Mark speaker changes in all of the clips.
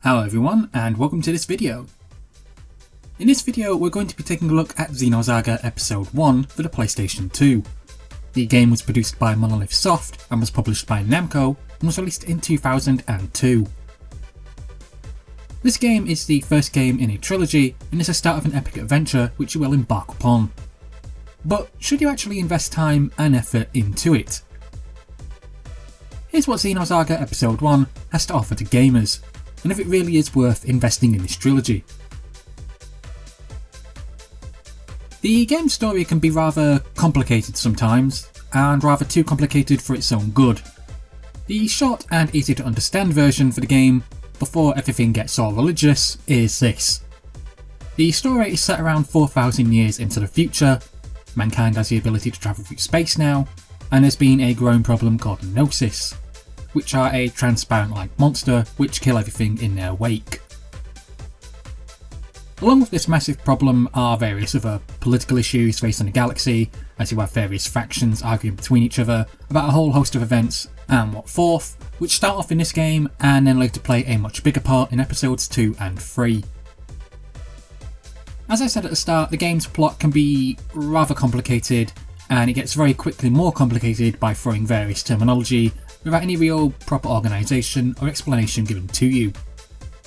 Speaker 1: Hello everyone and welcome to this video. In this video we're going to be taking a look at Xenosaga Episode 1 for the PlayStation 2. The game was produced by Monolith Soft and was published by Namco and was released in 2002. This game is the first game in a trilogy and is the start of an epic adventure which you will embark upon. But should you actually invest time and effort into it? Here's what Xenosaga Episode 1 has to offer to gamers, and if it really is worth investing in this trilogy. The game's story can be rather complicated sometimes, and rather too complicated for its own good. The short and easy to understand version for the game, before everything gets all religious, is this. The story is set around 4,000 years into the future. Mankind has the ability to travel through space now, and there's been a growing problem called Gnosis, which are a transparent-like monster which kill everything in their wake. Along with this massive problem are various other political issues facing the galaxy, as you have various factions arguing between each other about a whole host of events and what forth, which start off in this game and then later play a much bigger part in episodes 2 and 3. As I said at the start, the game's plot can be rather complicated, and it gets very quickly more complicated by throwing various terminology without any real proper organisation or explanation given to you.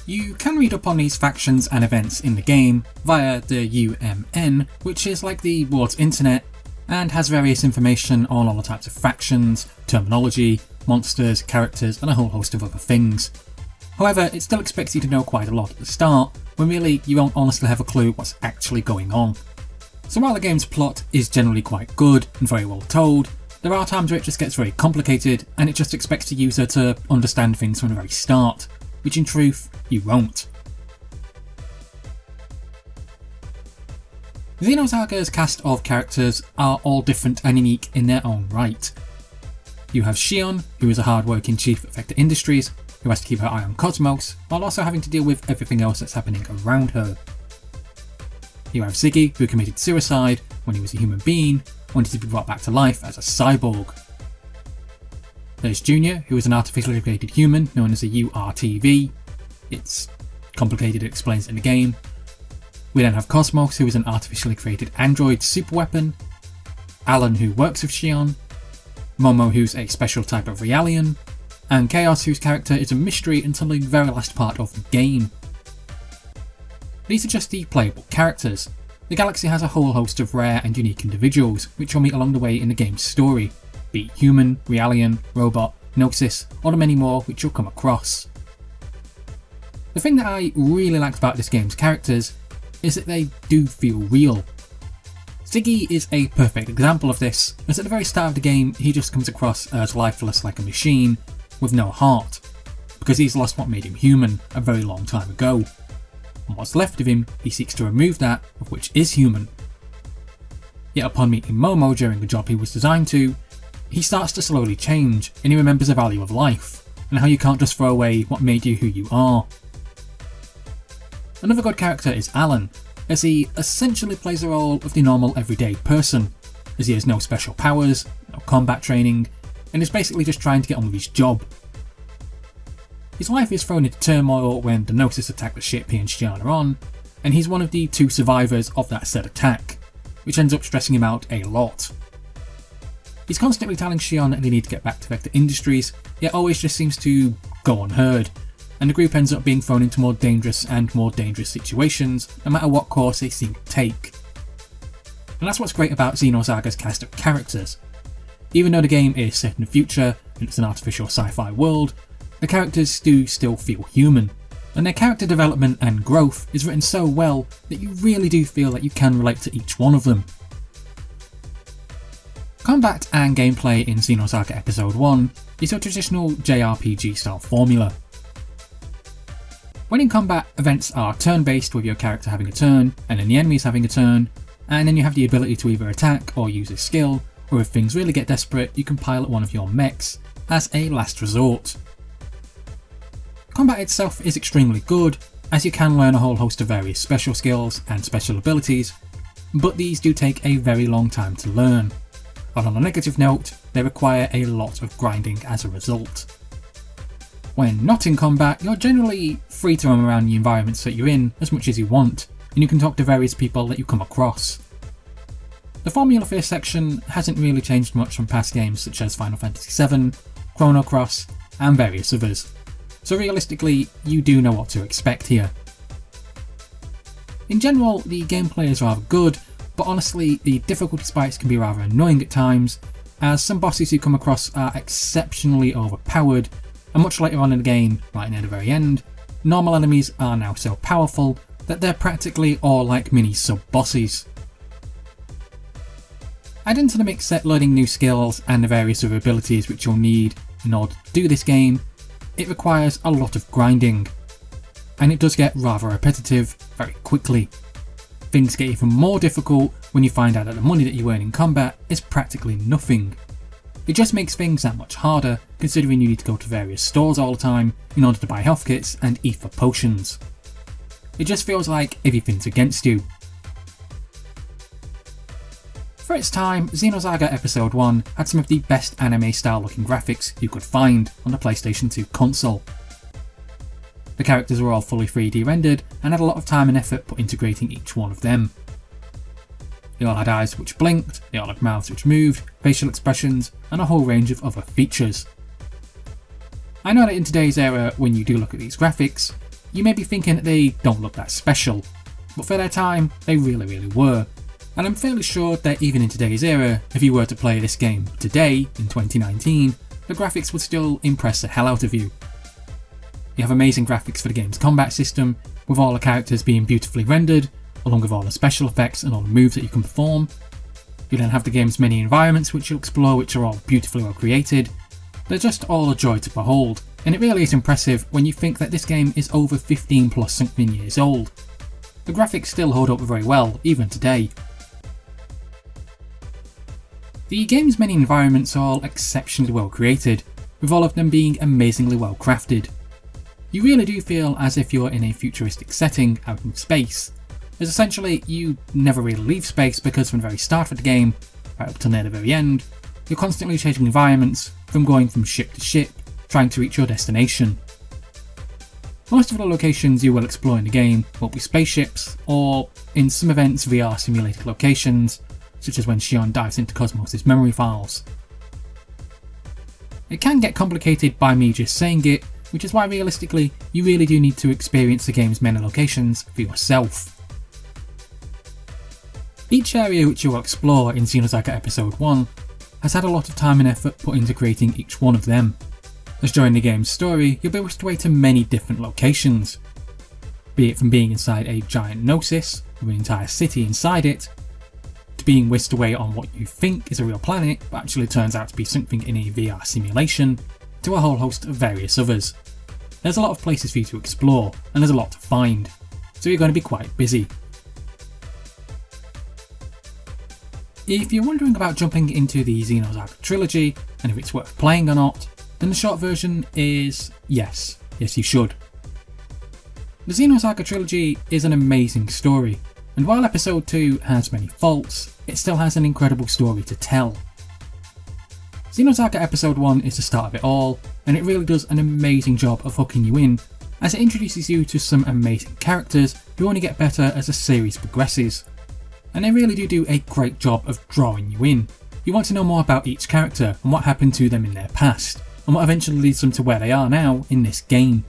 Speaker 1: You can read up on these factions and events in the game via the UMN, which is like the world's internet and has various information on all the types of factions, terminology, monsters, characters and a whole host of other things. However, it still expects you to know quite a lot at the start, when really you won't honestly have a clue what's actually going on. So while the game's plot is generally quite good and very well told, there are times where it just gets very complicated and it just expects the user to understand things from the very start, which in truth, you won't. Xenosaga's cast of characters are all different and unique in their own right. You have Shion, who is a hard-working chief at Vector Industries, who has to keep her eye on Cosmos, while also having to deal with everything else that's happening around her. You have Ziggy, who committed suicide when he was a human being, wanted to be brought back to life as a cyborg. There's Junior, who is an artificially created human known as a URTV. It's complicated, it explains in the game. We then have Cosmos, who is an artificially created android superweapon. Alan, who works with Shion. Momo, who's a special type of Realian. And Chaos, whose character is a mystery until the very last part of the game. These are just the playable characters. The galaxy has a whole host of rare and unique individuals, which you'll meet along the way in the game's story, be it human, Realian, robot, Gnosis, or the many more which you'll come across. The thing that I really liked about this game's characters is that they do feel real. Ziggy is a perfect example of this, as at the very start of the game he just comes across as lifeless like a machine, with no heart, because he's lost what made him human a very long time ago. And what's left of him, he seeks to remove that, of which is human. Yet upon meeting Momo during the job he was designed to, he starts to slowly change, and he remembers the value of life, and how you can't just throw away what made you who you are. Another good character is Alan, as he essentially plays the role of the normal everyday person, as he has no special powers, no combat training, and is basically just trying to get on with his job. His life is thrown into turmoil when the Gnosis attack the ship he and Shion are on, and he's one of the 2 survivors of that said attack, which ends up stressing him out a lot. He's constantly telling Shion that they need to get back to Vector Industries, yet always just seems to go unheard, and the group ends up being thrown into more dangerous situations, no matter what course they seem to take. And that's what's great about Xenosaga's cast of characters. Even though the game is set in the future, and it's an artificial sci-fi world, the characters do still feel human, and their character development and growth is written so well that you really do feel that you can relate to each one of them. Combat and gameplay in Xenosaga Episode 1 is a traditional JRPG style formula. When in combat, events are turn-based with your character having a turn, and then the enemies having a turn, and then you have the ability to either attack or use a skill, or if things really get desperate you can pilot one of your mechs as a last resort. Combat itself is extremely good, as you can learn a whole host of various special skills and special abilities, but these do take a very long time to learn. And on a negative note, they require a lot of grinding as a result. When not in combat, you're generally free to roam around the environments that you're in as much as you want, and you can talk to various people that you come across. The formula for this section hasn't really changed much from past games such as Final Fantasy VII, Chrono Cross, and various others, so realistically you do know what to expect here. In general, the gameplay is rather good, but honestly the difficulty spikes can be rather annoying at times, as some bosses you come across are exceptionally overpowered, and much later on in the game, right near the very end, normal enemies are now so powerful that they're practically all like mini sub-bosses. Add into the mix set learning new skills and the various other abilities which you'll need in order to do this game. It requires a lot of grinding, and it does get rather repetitive very quickly. Things get even more difficult when you find out that the money that you earn in combat is practically nothing. It just makes things that much harder, considering you need to go to various stores all the time in order to buy health kits and ether potions. It just feels like everything's against you. For its time, Xenosaga Episode 1 had some of the best anime style looking graphics you could find on the PlayStation 2 console. The characters were all fully 3D rendered and had a lot of time and effort put integrating each one of them. They all had eyes which blinked, they all had mouths which moved, facial expressions, and a whole range of other features. I know that in today's era, when you do look at these graphics, you may be thinking that they don't look that special, but for their time, they really were. And I'm fairly sure that even in today's era, if you were to play this game today, in 2019, the graphics would still impress the hell out of you. You have amazing graphics for the game's combat system, with all the characters being beautifully rendered, along with all the special effects and all the moves that you can perform. You then have the game's many environments which you'll explore, which are all beautifully well created. They're just all a joy to behold, and it really is impressive when you think that this game is over 15 plus something years old. The graphics still hold up very well, even today. The game's many environments are all exceptionally well created, with all of them being amazingly well crafted. You really do feel as if you're in a futuristic setting out in space, as essentially you never really leave space because from the very start of the game, right up till near the very end, you're constantly changing environments, from going from ship to ship, trying to reach your destination. Most of the locations you will explore in the game will be spaceships, or in some events VR simulated locations, such as when Xion dives into Cosmos' memory files. It can get complicated by me just saying it, which is why realistically you really do need to experience the game's many locations for yourself. Each area which you will explore in Xenosaga Episode 1 has had a lot of time and effort put into creating each one of them, as during the game's story you'll be whisked away to many different locations, be it from being inside a giant Gnosis with an entire city inside it, to being whisked away on what you think is a real planet but actually turns out to be something in a VR simulation, to a whole host of various others. There's a lot of places for you to explore, and there's a lot to find, so you're going to be quite busy. If you're wondering about jumping into the Xenosaga trilogy, and if it's worth playing or not, then the short version is yes you should. The Xenosaga trilogy is an amazing story, and while Episode 2 has many faults, it still has an incredible story to tell. Xenosaga Episode 1 is the start of it all, and it really does an amazing job of hooking you in, as it introduces you to some amazing characters who only get better as the series progresses. And they really do a great job of drawing you in. You want to know more about each character and what happened to them in their past, and what eventually leads them to where they are now in this game.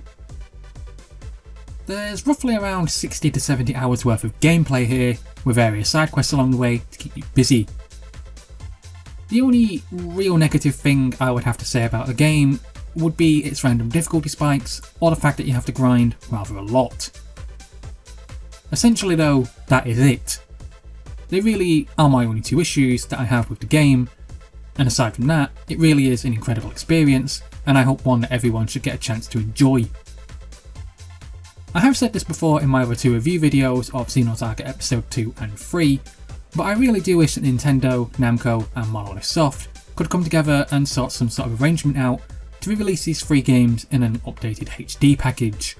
Speaker 1: There's roughly around 60 to 70 hours worth of gameplay here, with various side quests along the way to keep you busy. The only real negative thing I would have to say about the game would be its random difficulty spikes, or the fact that you have to grind rather a lot. Essentially though, that is it. They really are my only two issues that I have with the game, and aside from that, it really is an incredible experience, and I hope one that everyone should get a chance to enjoy. I have said this before in my other two review videos of Xenosaga Episode 2 and 3, but I really do wish that Nintendo, Namco and Monolith Soft could come together and sort some sort of arrangement out to re-release these three games in an updated HD package.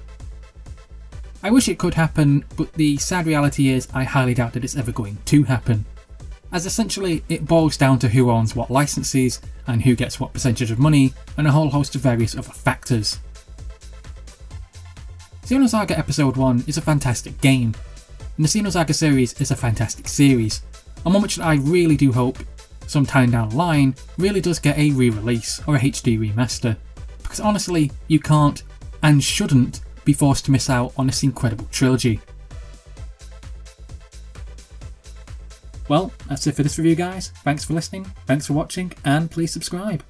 Speaker 1: I wish it could happen, but the sad reality is I highly doubt that it's ever going to happen, as essentially it boils down to who owns what licenses and who gets what percentage of money and a whole host of various other factors. Xenosaga Episode 1 is a fantastic game, and the Xenosaga series is a fantastic series, and one which I really do hope, sometime down the line, really does get a re-release or a HD remaster, because honestly, you can't and shouldn't be forced to miss out on this incredible trilogy. Well, that's it for this review guys, thanks for listening, thanks for watching, and please subscribe.